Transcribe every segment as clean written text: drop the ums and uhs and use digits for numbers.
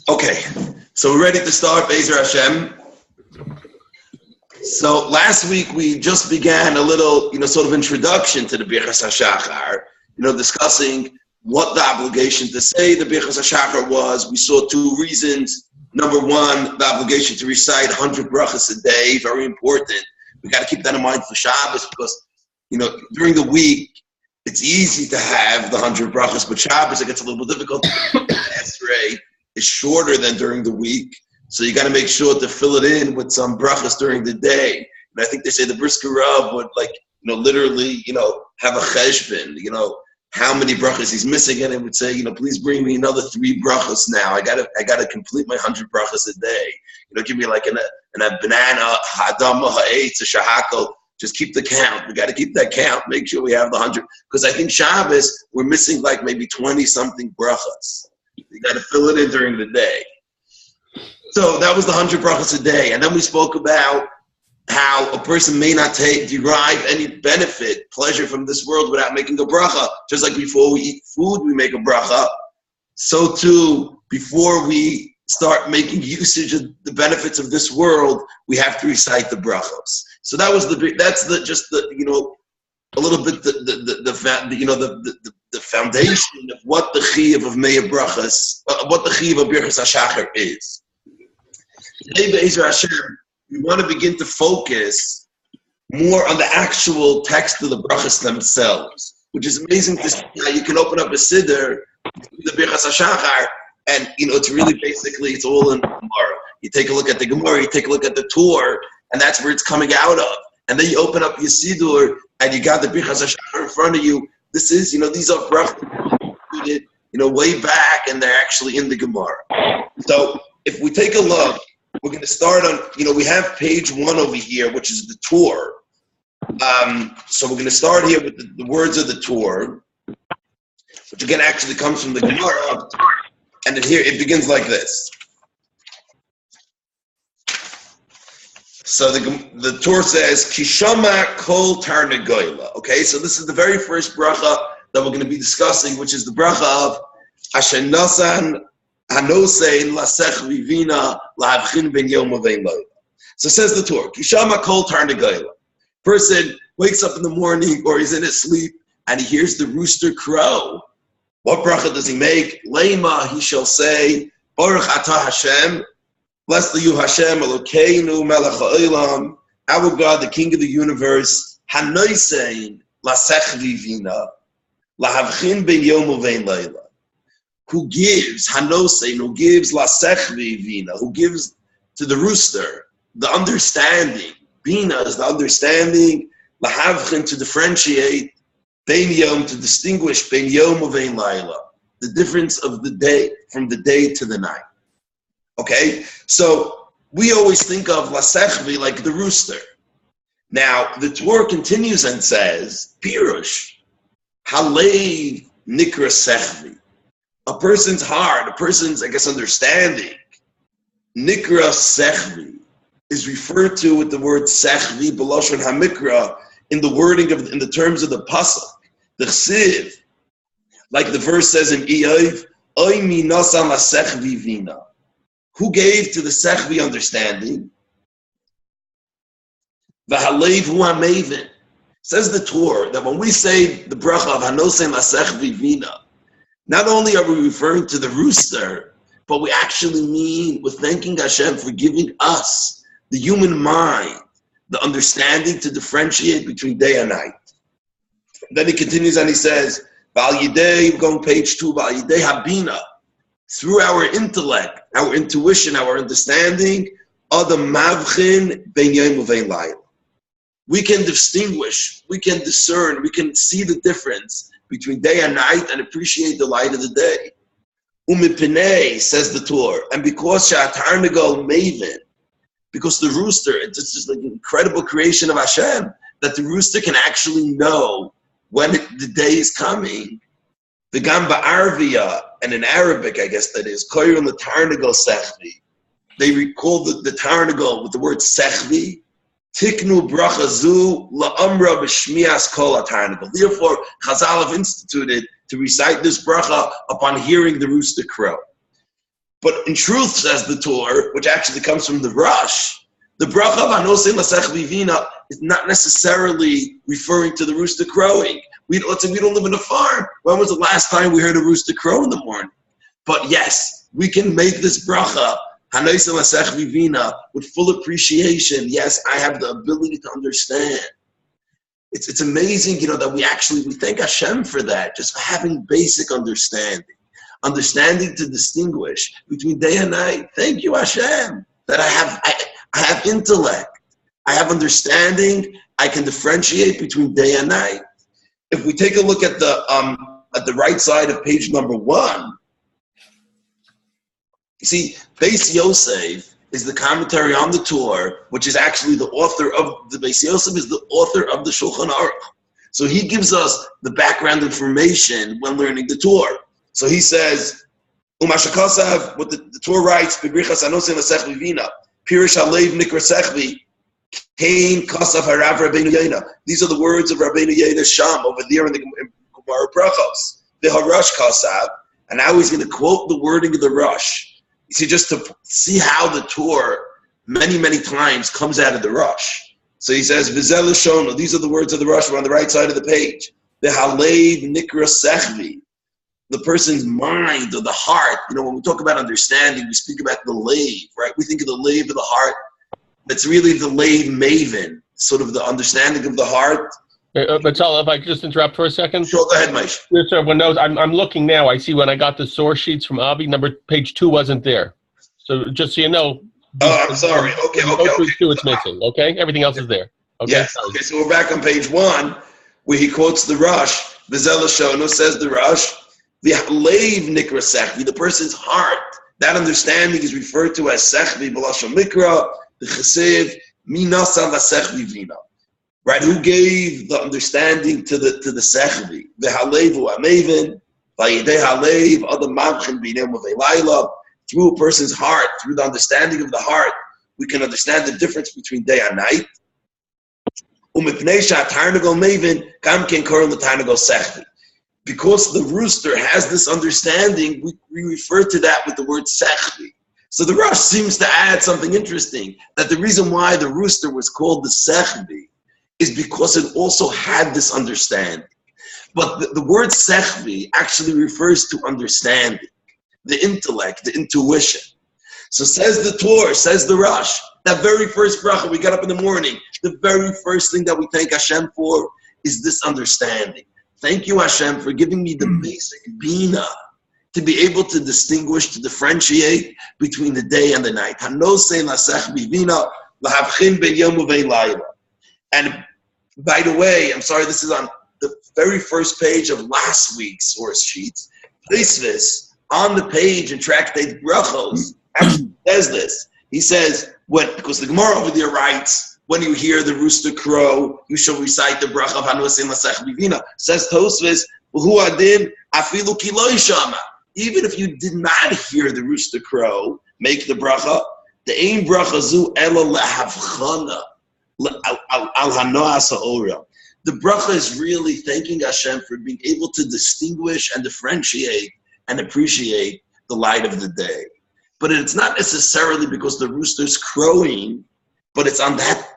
Okay, so we're ready to start Be'ezer Hashem. So last week we just began a little, sort of introduction to the Birchot Hashachar, discussing what the obligation to say the Birchot Hashachar was. We saw two reasons. Number one, the obligation to recite 100 brachas a day, very important. We got to keep that in mind for Shabbos because, during the week, it's easy to have the 100 brachas, but Shabbos, it gets a little bit difficult. JRE is shorter than during the week, so you got to make sure to fill it in with some brachas during the day. And I think they say the Brisker Rav would literally, have a cheshbon, how many brachas he's missing, and it would say, please bring me another 3 brachas now. I gotta complete my 100 brachas a day. Give me like a banana, ha'adama, ha'etz, a shahakal. Just keep the count. We got to keep that count. Make sure we have the 100. Because I think Shabbos, we're missing like maybe 20-something brachas. You got to fill it in during the day. So that was the 100 brachas a day. And then we spoke about how a person may not derive any benefit, pleasure from this world without making a bracha. Just like before we eat food, we make a bracha. So too, before we start making usage of the benefits of this world, we have to recite the brachos. So that was a little bit the foundation of what the chiyuv of Meir brachas, what the chiyuv of Birchot Hashachar is. Today, Be'ezer Hashem, we want to begin to focus more on the actual text of the brachas themselves, which is amazing to see how you can open up a siddur, the Birchot Hashachar, and it's really basically it's all in the Gemara. You take a look at the Gemara, you take a look at the Torah, and that's where it's coming out of. And then you open up your siddur, and you got the Birchot Hashachar in front of you. This is, these are brachas included, way back, and they're actually in the Gemara. So if we take a look, we're going to start on, we have page 1 over here, which is the Torah. So we're going to start here with the words of the Torah, which again actually comes from the Gemara. And here it begins like this. So the Torah says, Kishama kol tarnagoyla. Okay, so this is the very first bracha that we're going to be discussing, which is the bracha of Asher nasan hanosein lasech vivina lahavchin ben yom uvein loyla. So says the Torah, Kishama kol tarnagoyla. Person wakes up in the morning or he's in his sleep and he hears the rooster crow. What bracha does he make? Lema, he shall say, Baruch atah Hashem, blessed are you Hashem, Elokeinu melech ha'olam, our God, the King of the universe, hanosein lasech vivina, lahavchin ben yom uvein leila. Who gives, hanosein, who gives lasech vivina, who gives to the rooster the understanding. Bina is the understanding, lahavchin, to differentiate, bein yom, to distinguish bein yom uvein laila, the difference of the day, from the day to the night. Okay, so we always think of lasechvi like the rooster. Now the Torah continues and says, Pirush, halev nikra sechvi. A person's heart, a person's, understanding, nikra sechvi, is referred to with the word sechvi, b'lashon hamikra, in the wording of, in the terms of the pasuk, the chsiv, like the verse says in Iyov, oy mi nasan lasechvi vina. Who gave to the sechvi understanding? V'halev hu hamevin. Says the Torah that when we say the bracha of hanosein lasechvi vina, not only are we referring to the rooster, but we actually mean we're thanking Hashem for giving us, the human mind, the understanding to differentiate between day and night. Then he continues and he says, Val Yidei, going page 2, Val Yidei Habina, through our intellect, our intuition, our understanding, Adam Mavchin Ben Yom Uvein Laila. We can distinguish, we can discern, we can see the difference between day and night and appreciate the light of the day. Umipinei, says the Torah, and because Sha'atarnagal Maven, because the rooster, it's just like an incredible creation of Hashem, that the rooster can actually know when the day is coming. The Gamba Arvia, and in Arabic, I guess that is, Koyron the Tarnagal Sechvi. They recall the Tarnagal with the word Sechvi. Tiknu bracha zu la'amra b'shmias kol ha'tarnagal. Therefore, Chazal have instituted to recite this bracha upon hearing the rooster crow. But in truth, says the Torah, which actually comes from the Rush, the bracha of Anosim Lasech Vivina is not necessarily referring to the rooster crowing. Let's say we don't live in a farm. When was the last time we heard a rooster crow in the morning? But yes, we can make this bracha, Anosim Lasech Vivina, with full appreciation. Yes, I have the ability to understand. It's amazing, that we thank Hashem for that, just for having basic understanding to distinguish between day and night. Thank you, Hashem, that I have intellect, I have understanding, I can differentiate between day and night. If we take a look at the right side of page number 1, you see, Beis Yosef is the commentary on the Torah, which is actually the author of the Beis Yosef is the author of the Shulchan Aruch. So he gives us the background information when learning the Torah. So he says, Umashakasav, what the Torah writes, Bebrichas Anosim Lasech Vivina, Pirish Halev Nikra Sechvi, Kain Kasav Harav Rabbeinu Yena. These are the words of Rabbeinu Yena Sham over there in the Gemara Brachos. The Harash Kasav, and now he's going to quote the wording of the Rush. You see, just to see how the Torah many, many times comes out of the Rush. So he says, Bezalel Shono, these are the words of the Rush, we're on the right side of the page. The Halev Nikra Sechvi, the person's mind or the heart. When we talk about understanding, we speak about the lave, right? We think of the lave of the heart. That's really the lave maven, sort of the understanding of the heart. Betzalel, if I could just interrupt for a second. Sure, go ahead, Maish. Yes, sir. I'm looking now. I see when I got the source sheets from Avi, page 2 wasn't there. So just so you know. Oh, I'm sorry. Okay. 2 it's missing. Okay, everything else is there. Okay. Yes. Okay. So we're back on page 1, where he quotes the Rush. Bezalel Shono says the Rush. The Halev Nikra Sechvi, the person's heart. That understanding is referred to as Sechvi B'lashon Mikra, the Chesiv Minasan Lasechvi Vina. Right? Who gave the understanding to the Sechvi? The Halevu Amevin, Vayidei Halev, other Mamchin Binem of Elayla. Through a person's heart, through the understanding of the heart, we can understand the difference between day and night. Umipnei Tarnagol Mevin, Kam Ken Koron Tarnagol Sechvi. Because the rooster has this understanding, we refer to that with the word sechvi. So the Rush seems to add something interesting, that the reason why the rooster was called the sechvi is because it also had this understanding. But the word sechvi actually refers to understanding, the intellect, the intuition. So says the Torah, says the Rush, that very first bracha we got up in the morning, the very first thing that we thank Hashem for is this understanding. Thank you, Hashem, for giving me the basic bina to be able to distinguish, to differentiate between the day and the night. And by the way, I'm sorry, this is on the very first page of last week's source sheets. This on the page in Tractate Brachos actually says this. He says, because the Gemara over there writes, when you hear the rooster crow, you shall recite the bracha of Hanosim Lasech Vivina. Says Tosfos, Hu Adin Afilu Ki Lo Yishama. Even if you did not hear the rooster crow, make the bracha. The aim bracha zu ela lehavchana al hanoas ha'ora. The bracha is really thanking Hashem for being able to distinguish and differentiate and appreciate the light of the day. But it's not necessarily because the rooster's crowing, but it's on that,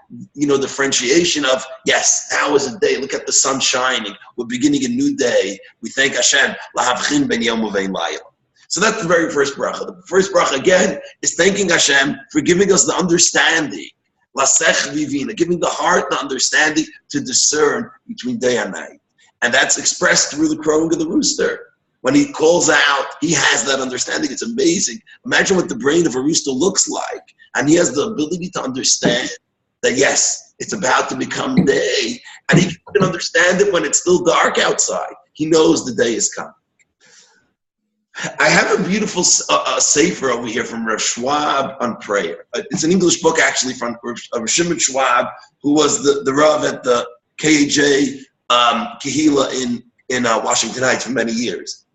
differentiation of, yes, now is a day. Look at the sun shining. We're beginning a new day. We thank Hashem. So that's the very first bracha. The first bracha, again, is thanking Hashem for giving us the understanding, giving the heart the understanding to discern between day and night. And that's expressed through the crowing of the rooster. When he calls out, he has that understanding. It's amazing. Imagine what the brain of a rooster looks like. And he has the ability to understand that, yes, it's about to become day. And he can understand it when it's still dark outside. He knows the day is coming. I have a beautiful sefer over here from Rav Schwab on prayer. It's an English book, actually, from Rav Shimon Schwab, who was the Rav at the KJ Kehila in Washington Heights for many years.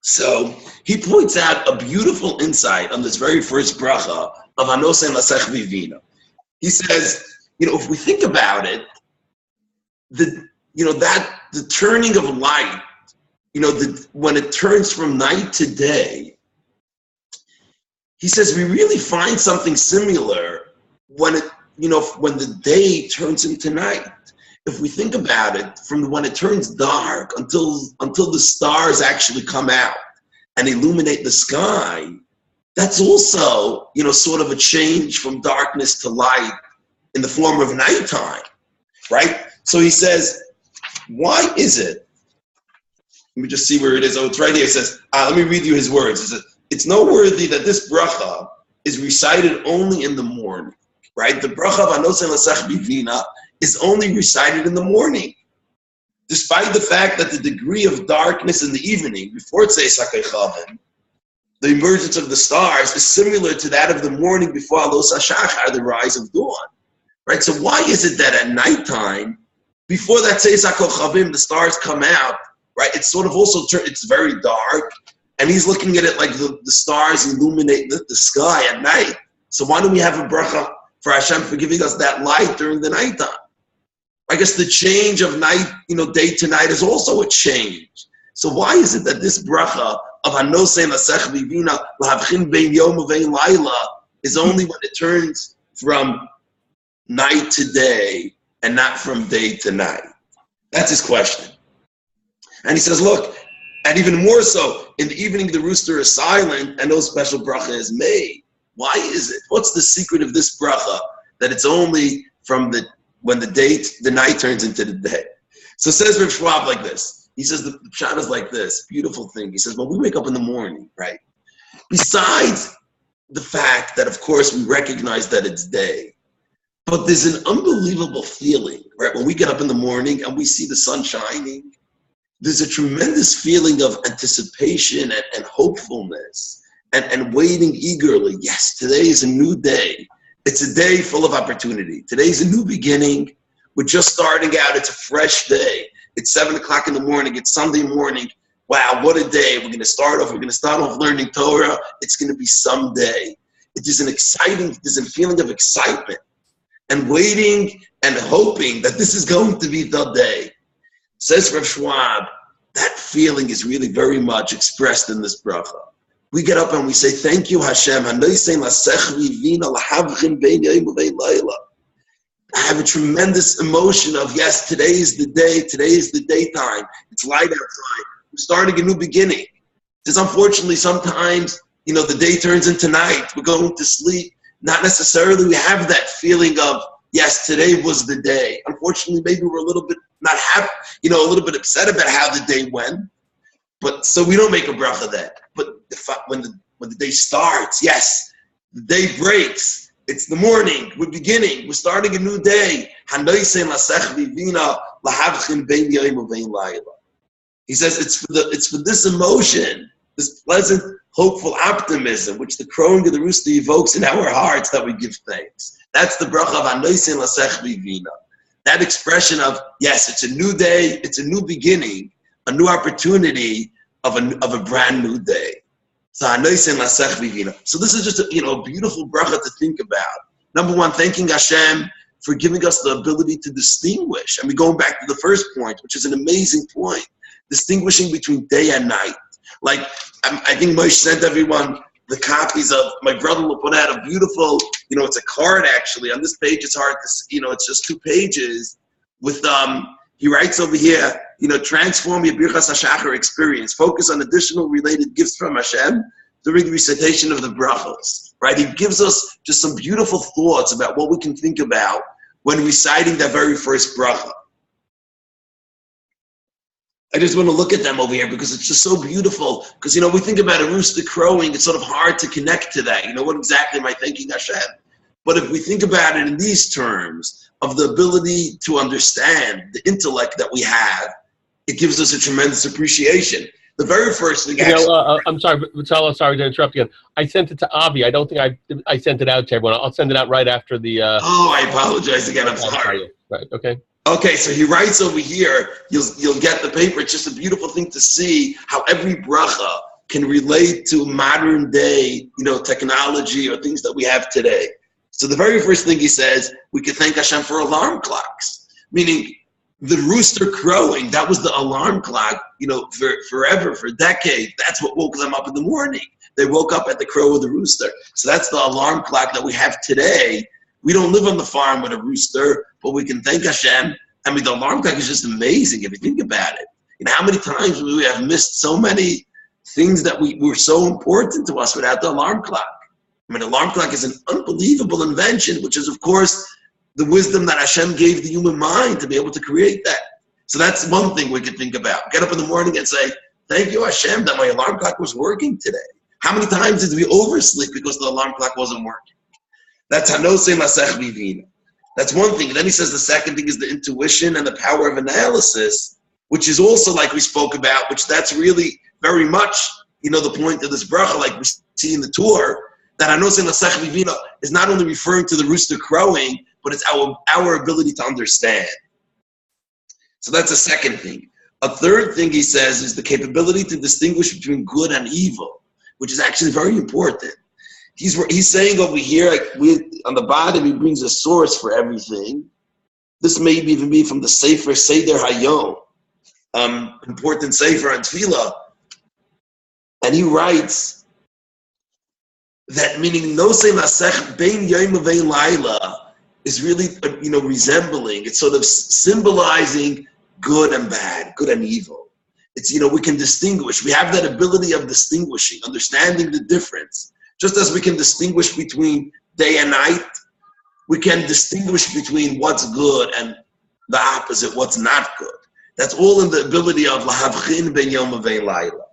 So he points out a beautiful insight on this very first bracha of Hanosim Lasech Vivina. He says, if we think about it, the turning of light, when it turns from night to day, he says we really find something similar when when the day turns into night. If we think about it, from when it turns dark until the stars actually come out and illuminate the sky, that's also, sort of a change from darkness to light in the form of nighttime, right? So he says, why is it? Let me just see where it is. Oh, it's right here. It says, let me read you his words. It says, it's noteworthy that this bracha is recited only in the morning, right? The bracha of Anosen Lasech Bivina is only recited in the morning, despite the fact that the degree of darkness in the evening, before it says Sakei Chavim, the emergence of the stars is similar to that of the morning before Alos Hashachar, the rise of dawn, right? So why is it that at nighttime, before that says Sakei Chavim, the stars come out, right? It's sort of also, it's very dark, and he's looking at it like the stars illuminate the sky at night. So why don't we have a bracha for Hashem for giving us that light during the nighttime? I guess the change of night, day to night is also a change. So why is it that this bracha of Hanosei Lasech Bivina Lahavchin Bein Yom Uvein Laila is only when it turns from night to day and not from day to night? That's his question. And he says, look, and even more so, in the evening the rooster is silent and no special bracha is made. Why is it? What's the secret of this bracha that it's only from when the night turns into the day? So says Rav Schwab like this. He says the pshat is like this, beautiful thing. He says, when we wake up in the morning, right? Besides the fact that, of course, we recognize that it's day, but there's an unbelievable feeling, right? When we get up in the morning and we see the sun shining, there's a tremendous feeling of anticipation and hopefulness and waiting eagerly. Yes, today is a new day. It's a day full of opportunity. Today's a new beginning. We're just starting out. It's a fresh day. It's 7 o'clock in the morning. It's Sunday morning. Wow, what a day. We're going to start off learning Torah. It's going to be some day. There's a feeling of excitement and waiting and hoping that this is going to be the day. Says Rav Schwab, that feeling is really very much expressed in this bracha. We get up and we say, thank you, Hashem. I have a tremendous emotion of, yes, today is the day, today is the daytime. It's light outside. We're starting a new beginning. Because unfortunately, sometimes, the day turns into night. We're going to sleep. Not necessarily we have that feeling of, yes, today was the day. Unfortunately, maybe we're a little bit not happy, a little bit upset about how the day went. But so we don't make a bracha then. But when the day starts, yes, the day breaks. It's the morning. We're beginning. We're starting a new day. He says it's for this emotion, this pleasant, hopeful optimism, which the crowing of the rooster evokes in our hearts, that we give thanks. That's the bracha of Anoisen Lasech Bivina. That expression of, yes, it's a new day, it's a new beginning, a new opportunity of a brand new day. So this is just a beautiful bracha to think about. Number one, thanking Hashem for giving us the ability to distinguish. And we're going back to the first point, which is an amazing point, distinguishing between day and night. Like, I think Moshe sent everyone the copies of, my brother will put out a beautiful, it's a card actually. On this page, it's hard to see, it's just 2 pages with, he writes over here, transform your Birchot Hashachar experience. Focus on additional related gifts from Hashem during the recitation of the brachos, right? He gives us just some beautiful thoughts about what we can think about when reciting that very first bracha. I just want to look at them over here because it's just so beautiful. Because, we think about a rooster crowing, it's sort of hard to connect to that. What exactly am I thanking Hashem? But if we think about it in these terms of the ability to understand the intellect that we have, it gives us a tremendous appreciation. The very first thing I'm sorry, Bezalel, sorry to interrupt again. I sent it to Avi. I don't think I sent it out to everyone. I'll send it out right after the... Oh, I apologize again. I'm sorry. Right, okay. Okay, so he writes over here, you'll get the paper. It's just a beautiful thing to see how every bracha can relate to modern day, technology or things that we have today. So the very first thing he says, we can thank Hashem for alarm clocks, meaning the rooster crowing, that was the alarm clock, for forever, for decades. That's what woke them up in the morning. they woke up at the crow of the rooster. So that's the alarm clock that we have today. We don't live on the farm with a rooster, but we can thank Hashem. I mean, the alarm clock is just amazing if you think about it. How many times we have missed so many things that were so important to us without the alarm clock. I mean, the alarm clock is an unbelievable invention, which is, of course, the wisdom that Hashem gave the human mind to be able to create that. So that's one thing we could think about. Get up in the morning and say, thank you, Hashem, that my alarm clock was working today. How many times did we oversleep because the alarm clock wasn't working? That's Hanosei Masech Vivina. That's one thing. And then he says the second thing is the intuition and the power of analysis, which is also like we spoke about, which that's really very much, the point of this bracha, like we see in the tour, that Hanosei Masech Vivina is not only referring to the rooster crowing, but it's our ability to understand. So that's a second thing. A third thing he says is the capability to distinguish between good and evil, which is actually very important. He's saying over here, on the bottom, he brings a source for everything. This may even be from the Sefer Seder Hayom, important Sefer on Tefillah. And he writes that meaning Nosei Masech Bein Yom Vein Laila is really, resembling, it's sort of symbolizing good and bad, good and evil. It's, we can distinguish. We have that ability of distinguishing, understanding the difference. Just as we can distinguish between day and night, we can distinguish between what's good and the opposite, what's not good. That's all in the ability of Lahavchin Ben Yom Vein Laila.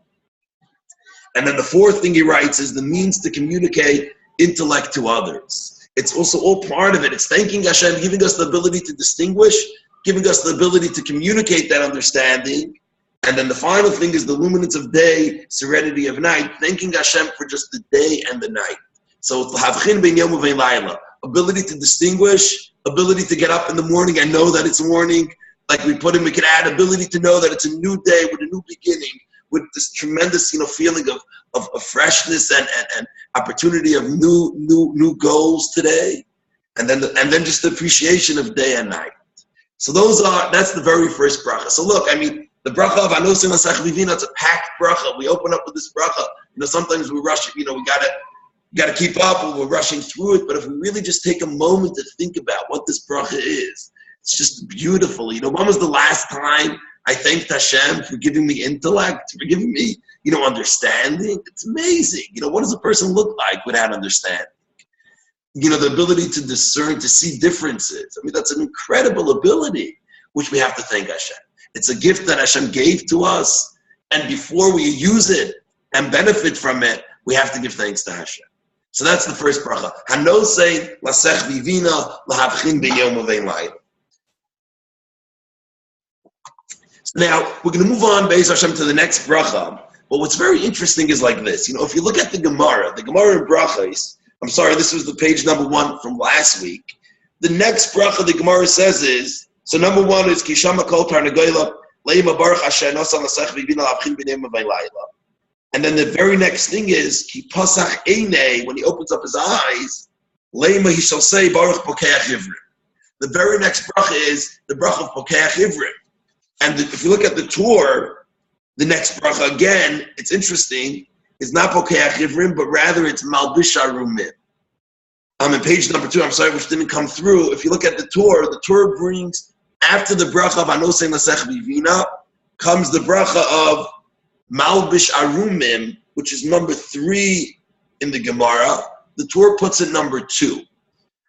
And then the fourth thing he writes is the means to communicate intellect to others. It's also all part of it. It's thanking Hashem, giving us the ability to distinguish, giving us the ability to communicate that understanding. And then the final thing is the luminance of day, serenity of night, thanking Hashem for just the day and the night. So it's L'havchin ben yom uvein layla, ability to distinguish, ability to get up in the morning and know that it's morning. Like we put in, we can add ability to know that it's a new day with a new beginning, with this tremendous, feeling of freshness and opportunity of new goals today. And then just the appreciation of day and night. So that's the very first bracha. So look, the bracha of Hanosei Masech Vivina, it's a packed bracha. We open up with this bracha. Sometimes we rush it, we gotta keep up or we're rushing through it. But if we really just take a moment to think about what this bracha is, it's just beautiful. When was the last time I thanked Hashem for giving me intellect, for giving me, understanding? It's amazing. What does a person look like without understanding? The ability to discern, to see differences. That's an incredible ability, which we have to thank Hashem. It's a gift that Hashem gave to us, and before we use it and benefit from it, we have to give thanks to Hashem. So that's the first bracha. Hanosei Masech Vivina L'havchin Ben Yom Uvein Layla. So now we're going to move on, Be'ez Hashem, to the next bracha. But what's very interesting is like this. If you look at the Gemara in Brachos, I'm sorry, this was the page number 1 from last week. The next bracha the Gemara says is, so number 1 is Kishama Kol Tarnagoyla Leima Baruch Hashem Nosa Masech Vivina L'havchin Ben Yom Uvein Layla. And then the very next thing is Ki Pasach Einei, when he opens up his eyes, Leima he shall say Baruch Pokeach Ivrim. The very next bracha is the bracha of Pokeach Ivrim. And if you look at the tour, the next bracha again, it's interesting. It's not Pokeach Ivrim, but rather it's Malbish Arumim. In page number 2, I'm sorry, which didn't come through. If you look at the tour brings, after the bracha of Hanosei Masech Vivina, comes the bracha of Malbish Arumim, which is number 3 in the Gemara. The tour puts it number 2.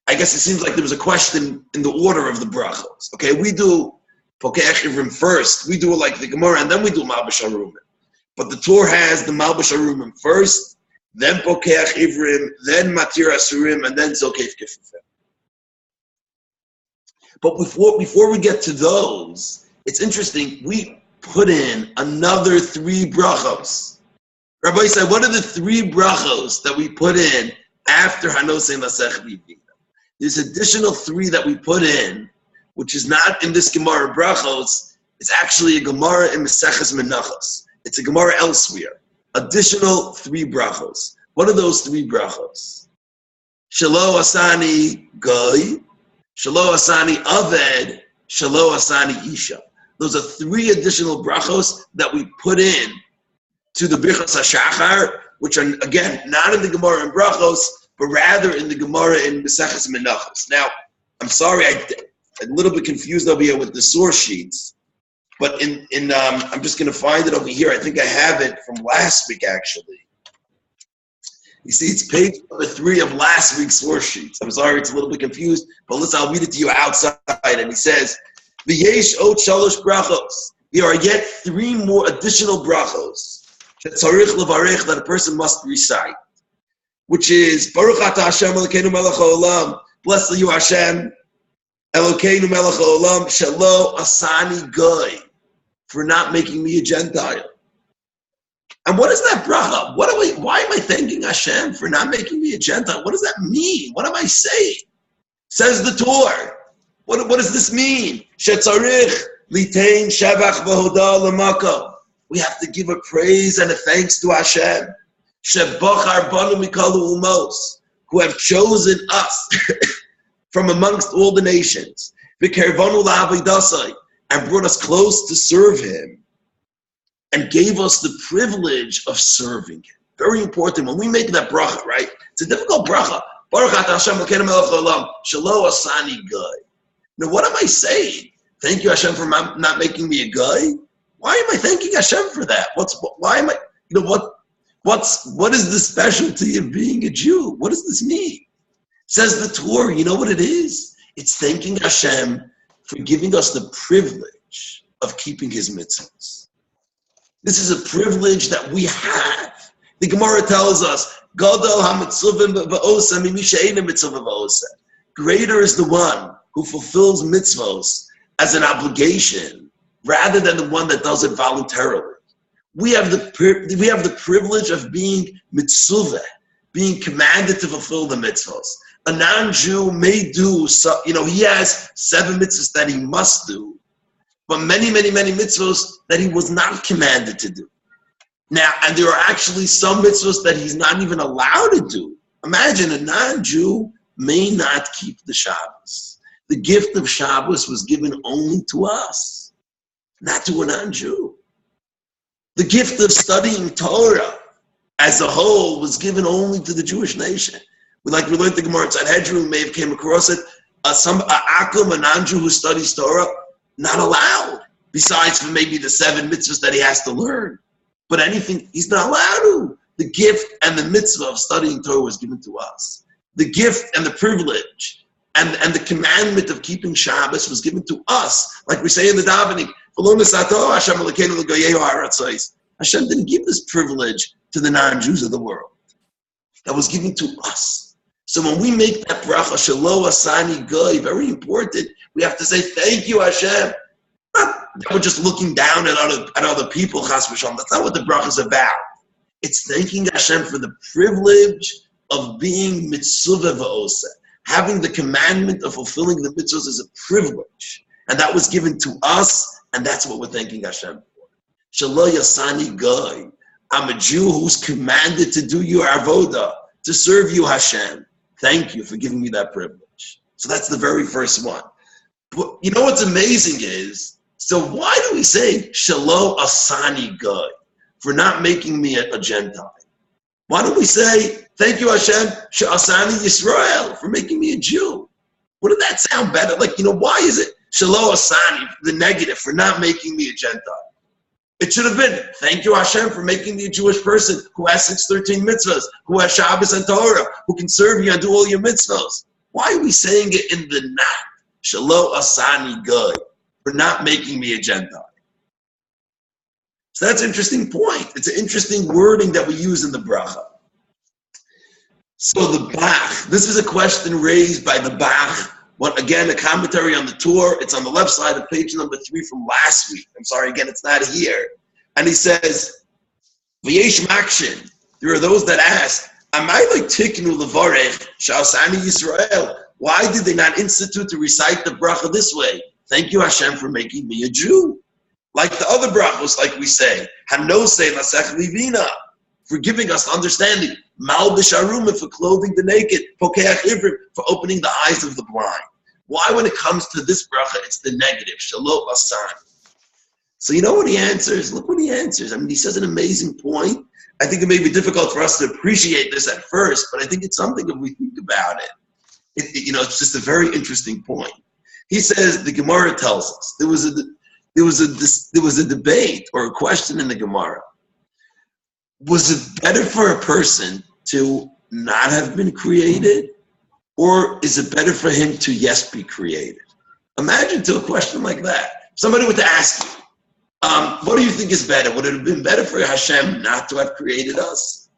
I guess it seems like there was a question in the order of the brachos. Okay, we do Pokeach Ivrim first. We do it like the Gemara, and then we do Malbish Arumim. But the Torah has the Malbish Arumim first, then Pokeach Ivrim, then Matir Asurim, and then Zokef Kefufim. But before we get to those, it's interesting, we put in another 3 brachos. Rabbi said, what are the 3 brachos that we put in after Hanosei Masech Vivina? There's additional 3 that we put in, which is not in this Gemara brachos. It's actually a Gemara in Maseches Menachos. It's a Gemara elsewhere. Additional 3 brachos. What are those 3 brachos? Shelo Asani Goy, Shelo Asani Aved, Shelo Asani Isha. Those are 3 additional brachos that we put in to the Birchot Hashachar which are, again, not in the Gemara in Brachos, but rather in the Gemara in Maseches Menachos. Now, I'm sorry, I'm a little bit confused over here with the source sheets, but I'm just going to find it over here. I think I have it from last week, actually. You see, it's page number 3 of last week's source sheets. I'm sorry, it's a little bit confused, but listen, I'll read it to you outside. And he says, V'yesh ot shalosh brachos. There are yet 3 more additional brachos that a person must recite, which is Birchot Hashachar Elokeinu melech haolam. Blessed you Hashem, Elokeinu melech haolam, shelo asani goy, for not making me a Gentile. And what is that bracha? Why am I thanking Hashem for not making me a Gentile? What does that mean? What am I saying? Says the Torah. What does this mean? Shetzarich litain shavach v'hoda l'makom. We have to give a praise and a thanks to Hashem. Shebachar banu mikalu umos, who have chosen us from amongst all the nations. V'kervanu la'avidasai, and brought us close to serve Him, and gave us the privilege of serving Him. Very important. When we make that bracha, right? It's a difficult bracha. Birchot Hashachar Elokeinu melech haolam, shelo asani goy. Now, what am I saying? Thank you, Hashem, for not making me a guy? Why am I thanking Hashem for that? What is the specialty of being a Jew? What does this mean? Says the Torah, you know what it is? It's thanking Hashem for giving us the privilege of keeping His mitzvahs. This is a privilege that we have. The Gemara tells us, Gadol ha-mitzvah v'oseh mimi she'eino mitzvah v'oseh. Greater is the one who fulfills mitzvahs as an obligation rather than the one that does it voluntarily. We have the privilege of being mitzvah, being commanded to fulfill the mitzvahs. A non-Jew may do, he has 7 mitzvahs that he must do, but many, many, many mitzvahs that he was not commanded to do. Now, and there are actually some mitzvahs that he's not even allowed to do. Imagine a non-Jew may not keep the Shabbos. The gift of Shabbos was given only to us, not to a non-Jew. The gift of studying Torah as a whole was given only to the Jewish nation. We learned the Gemara in Sanhedrin, may have came across it. A non-Jew who studies Torah, not allowed, besides for maybe the 7 mitzvahs that he has to learn. But anything, he's not allowed to. The gift and the mitzvah of studying Torah was given to us. The gift and the privilege and the commandment of keeping Shabbos was given to us. Like we say in the davening, Hashem didn't give this privilege to the non-Jews of the world. That was given to us. So when we make that bracha, shelo asani goy, very important, we have to say, thank you, Hashem. Not that we're just looking down at other people, chas v'shalom. That's not what the bracha is about. It's thanking Hashem for the privilege of being mitzvah v'oseh. Having the commandment of fulfilling the mitzvahs is a privilege. And that was given to us, and that's what we're thanking Hashem for. Shelo yasani goy. I'm a Jew who's commanded to do your avodah, to serve you, Hashem. Thank you for giving me that privilege. So that's the very first one. But you know what's amazing is, so why do we say shelo asani goy, for not making me a Gentile? Why don't we say, thank you, Hashem, she'asani Yisrael, for making me a Jew? Wouldn't that sound better? Why is it shelo asani, the negative, for not making me a Gentile? It should have been, thank you, Hashem, for making me a Jewish person who has 613 mitzvahs, who has Shabbos and Torah, who can serve you and do all your mitzvahs. Why are we saying it in the not? Shelo asani goy, for not making me a Gentile. So that's an interesting point. It's an interesting wording that we use in the bracha. So the Bach, this is a question raised by the Bach. Again, a commentary on the Torah. It's on the left side of page number 3 from last week. I'm sorry, again, it's not here. And he says, V'yesh makshin. There are those that ask, Amay lo tiknu levarech she'asani Yisrael. Why did they not institute to recite the bracha this way? Thank you, Hashem, for making me a Jew. Like the other brachos, like we say, Hanosei Lasech Livina, for giving us understanding, Malbish Aruma, for clothing the naked, Pokeach Ivrim, for opening the eyes of the blind. Why, when it comes to this bracha, it's the negative, Shelo Asani? So you know what he answers? Look what he answers. He says an amazing point. I think it may be difficult for us to appreciate this at first, but I think it's something if we think about it. It's just a very interesting point. He says the Gemara tells us there was a debate or a question in the Gemara. Was it better for a person to not have been created, or is it better for him to be created? Imagine to a question like that. Somebody would ask you, what do you think is better? Would it have been better for Hashem not to have created us?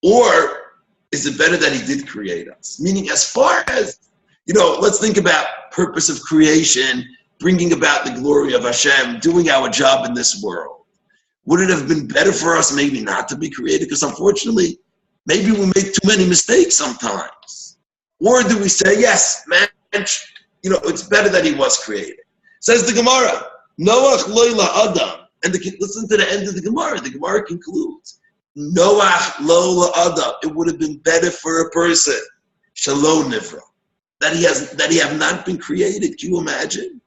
Or is it better that he did create us? Meaning, as far as, let's think about purpose of creation, bringing about the glory of Hashem, doing our job in this world. Would it have been better for us maybe not to be created? Because unfortunately, maybe we make too many mistakes sometimes. Or do we say, yes, man, it's better that he was created. Says the Gemara, Noach loila Adam. And listen to the end of the Gemara. The Gemara concludes, Noach loila Adam. It would have been better for a person, Shalom Nivra, that he have not been created. Can you imagine?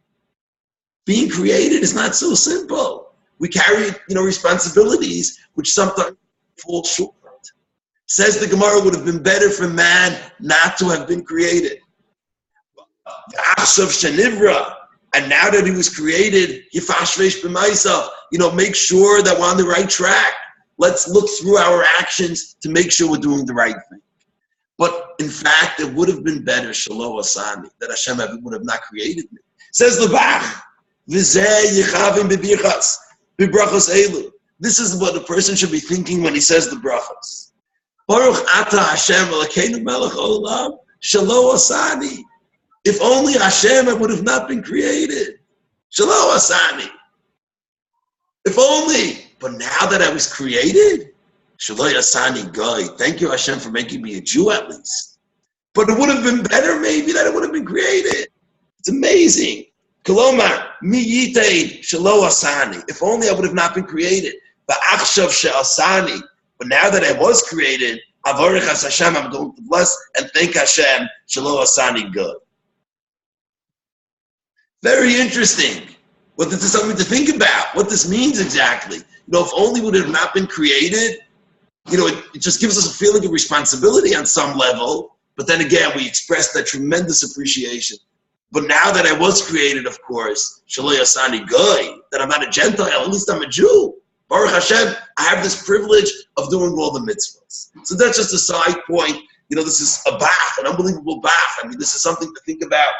Being created is not so simple. We carry, responsibilities which sometimes fall short. Says the Gemara, would have been better for man not to have been created. And now that he was created, make sure that we're on the right track. Let's look through our actions to make sure we're doing the right thing. But in fact, it would have been better, Shalom Asani, that Hashem would have not created me. Says the Bach, this is what a person should be thinking when he says the brachos. Baruch Ata Hashem Elokeinu Melech Olam Shalom Asani. If only Hashem would have not been created. Shalom Asani. If only. But now that I was created, Shalom Asani Goy. Thank you, Hashem, for making me a Jew at least. But it would have been better maybe that it would have been created. It's amazing. Kolomar, mi yitei Shalom Asani. If only I would have not been created. Ba'achshav she'asani. But now that I was created, Avarech Hashem, I'm going to bless and thank Hashem. Shalom Asani Goy. Very interesting. But this is something to think about. What this means exactly. If only would have not been created, it just gives us a feeling of responsibility on some level. But then again, we express that tremendous appreciation. But now that I was created, of course, Shalom Asani Goy, that I'm not a Gentile, at least I'm a Jew. Baruch Hashem, I have this privilege of doing all the mitzvahs. So that's just a side point. This is a bath, an unbelievable bath. I mean, this is something to think about.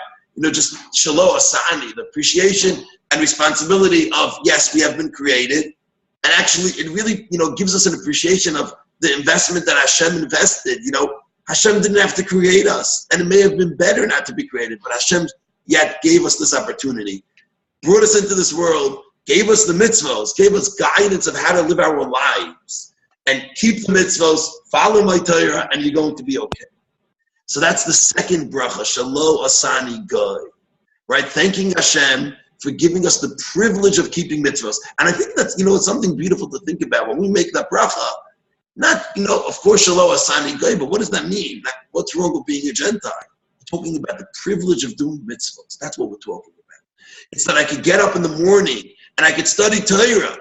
Just Shalom Asani, the appreciation and responsibility of, yes, we have been created. And actually, it really, gives us an appreciation of the investment that Hashem invested. Hashem didn't have to create us. And it may have been better not to be created, but Hashem yet gave us this opportunity, brought us into this world, gave us the mitzvahs, gave us guidance of how to live our lives. And keep the mitzvahs, follow my Torah, and you're going to be okay. So that's the second bracha, Shalom Asani Goy, right? Thanking Hashem for giving us the privilege of keeping mitzvahs. And I think that's, it's something beautiful to think about when we make that bracha. Not, of course, Shalom Asani Goy, but what does that mean? What's wrong with being a Gentile? We're talking about the privilege of doing mitzvahs. That's what we're talking about. It's that I could get up in the morning and I could study Torah.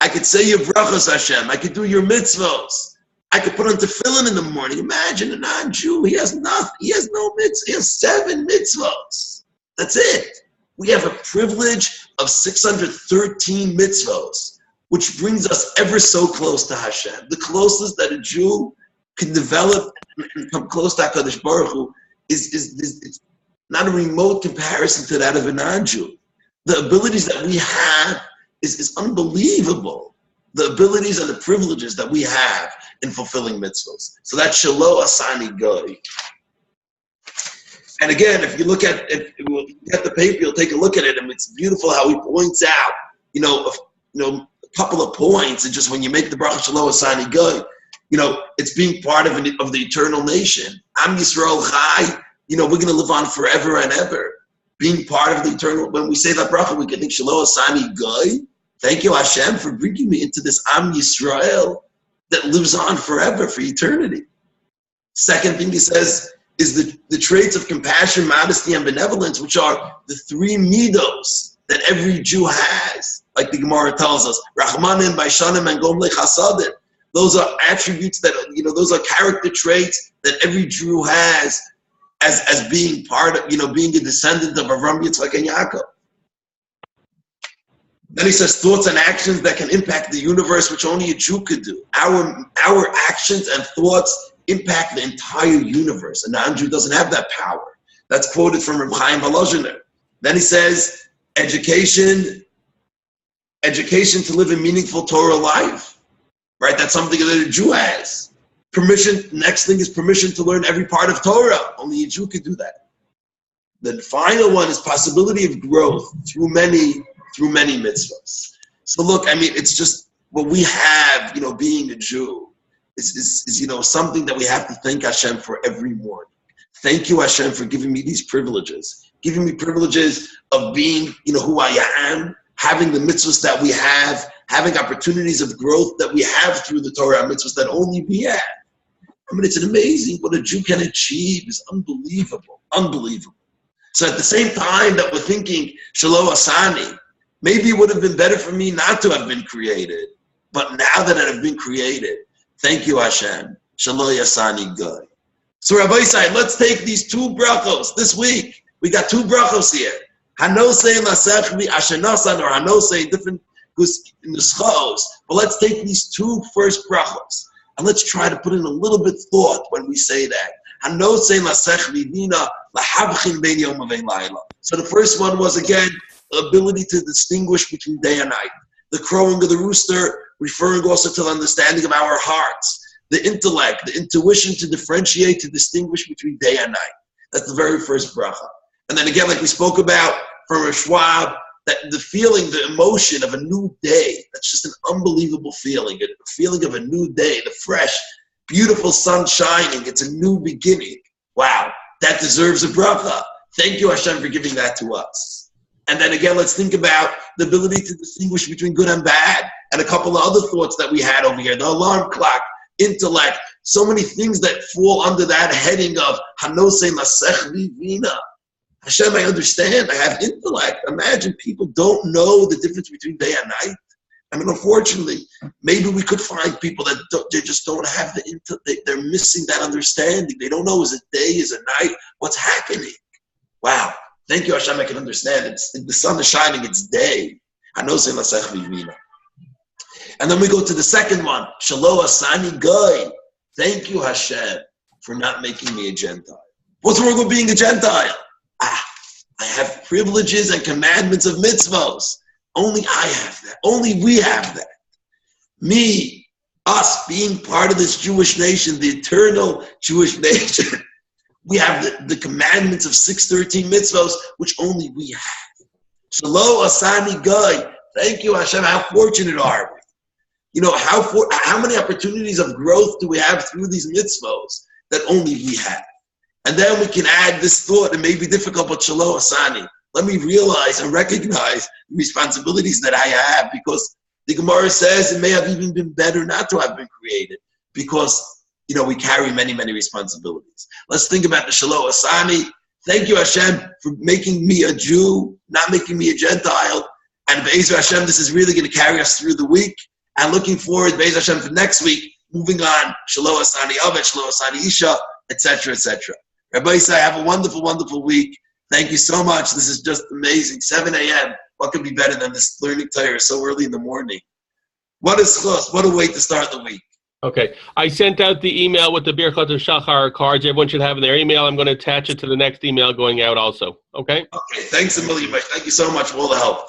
I could say your brachas, Hashem. I could do your mitzvahs. I could put on tefillin in the morning. Imagine a non-Jew. He has nothing. He has no mitzvahs. He has 7 mitzvahs. That's it. We have a privilege of 613 mitzvahs, which brings us ever so close to Hashem. The closest that a Jew can develop and come close to HaKadosh Baruch Hu is not a remote comparison to that of a non-Jew. The abilities that we have is unbelievable. The abilities and the privileges that we have in fulfilling mitzvahs. So that's Shalom Asani Goy. And again, if you look at the paper, you'll take a look at it, and it's beautiful how he points out, a couple of points. And just when you make the bracha Shalom Asani Goy, it's being part of the eternal nation. Am Yisrael Chai. We're going to live on forever and ever. Being part of the eternal. When we say that bracha, we can think Shalom Asani Goy. Thank you, Hashem, for bringing me into this Am Yisrael that lives on forever, for eternity. Second thing he says is the traits of compassion, modesty, and benevolence, which are the 3 midos that every Jew has. Like the Gemara tells us, Rachmanim, Baishanim, and Gomlei Chasadim. Those are attributes that, those are character traits that every Jew has as being part of, being a descendant of Avram, Yitzchak, and Yaakov. Then he says thoughts and actions that can impact the universe, which only a Jew could do. Our actions and thoughts impact the entire universe. A non-Jew doesn't have that power. That's quoted from Reb Chaim Volozhiner. Then he says, education to live a meaningful Torah life. Right? That's something that a Jew has. Permission, next thing is permission to learn every part of Torah. Only a Jew could do that. The final one is possibility of growth through many mitzvahs. So look, it's just what we have, being a Jew is something that we have to thank Hashem for every morning. Thank you, Hashem, for giving me these privileges, giving me privileges of being, who I am, having the mitzvahs that we have, having opportunities of growth that we have through the Torah mitzvahs that only we have. It's an amazing, what a Jew can achieve is unbelievable. So at the same time that we're thinking, Shelo Asani, maybe it would have been better for me not to have been created. But now that I have been created, thank you, Hashem. Shelo Asani good. So Rabbi Isai, let's take these two brachos this week. We got two brachos here. Hanosei Lasechvi Ashenosan, or Hanosei, different nuschos. But let's take these two first brachos. And let's try to put in a little bit thought when we say that. So the first one was, again, the ability to distinguish between day and night. The crowing of the rooster, referring also to the understanding of our hearts. The intellect, the intuition to differentiate, to distinguish between day and night. That's the very first bracha. And then again, like we spoke about from Rav Schwab, that the feeling, the emotion of a new day, that's just an unbelievable feeling, a feeling of a new day, the fresh, beautiful sun shining, it's a new beginning. Wow, that deserves a bracha. Thank you, Hashem, for giving that to us. And then again, let's think about the ability to distinguish between good and bad, and a couple of other thoughts that we had over here, the alarm clock, intellect, so many things that fall under that heading of Hanosei Lasech Vivina. Hashem, I understand, I have intellect. Imagine people don't know the difference between day and night. Unfortunately, maybe we could find people that they just don't have the intellect. They're missing that understanding. They don't know, is it day, is it night? What's happening? Wow. Thank you, Hashem, I can understand. The sun is shining, it's day. Hanosei Lasech Vivina. And then we go to the second one, Shelo Asani Goy. Thank you, Hashem, for not making me a Gentile. What's wrong with being a Gentile? I have privileges and commandments of mitzvos. Only I have that. Only we have that. Me, us, being part of this Jewish nation, the eternal Jewish nation, we have the commandments of 613 mitzvos, which only we have. Shelo Asani Goy. Thank you, Hashem. How fortunate are we? How many opportunities of growth do we have through these mitzvos that only we have? And then we can add this thought, it may be difficult, but Shelo Asani. Let me realize and recognize the responsibilities that I have, because the Gemara says it may have even been better not to have been created, because, we carry many, many responsibilities. Let's think about the Shelo Asani. Thank you, Hashem, for making me a Jew, not making me a Gentile. And Be'ezer Hashem, this is really going to carry us through the week. And looking forward, Be'ezer Hashem, for next week, moving on, Shelo Asani Avet, Shelo Asani Isha, etc., etc. Rabbi Isai, have a wonderful, wonderful week. Thank you so much. This is just amazing. 7 a.m. What could be better than this learning Torah so early in the morning? What a schos. What a way to start the week. Okay. I sent out the email with the Birchot Hashachar cards. Everyone should have in their email. I'm going to attach it to the next email going out also. Okay? Okay. Thanks a million much. Thank you so much for all the help.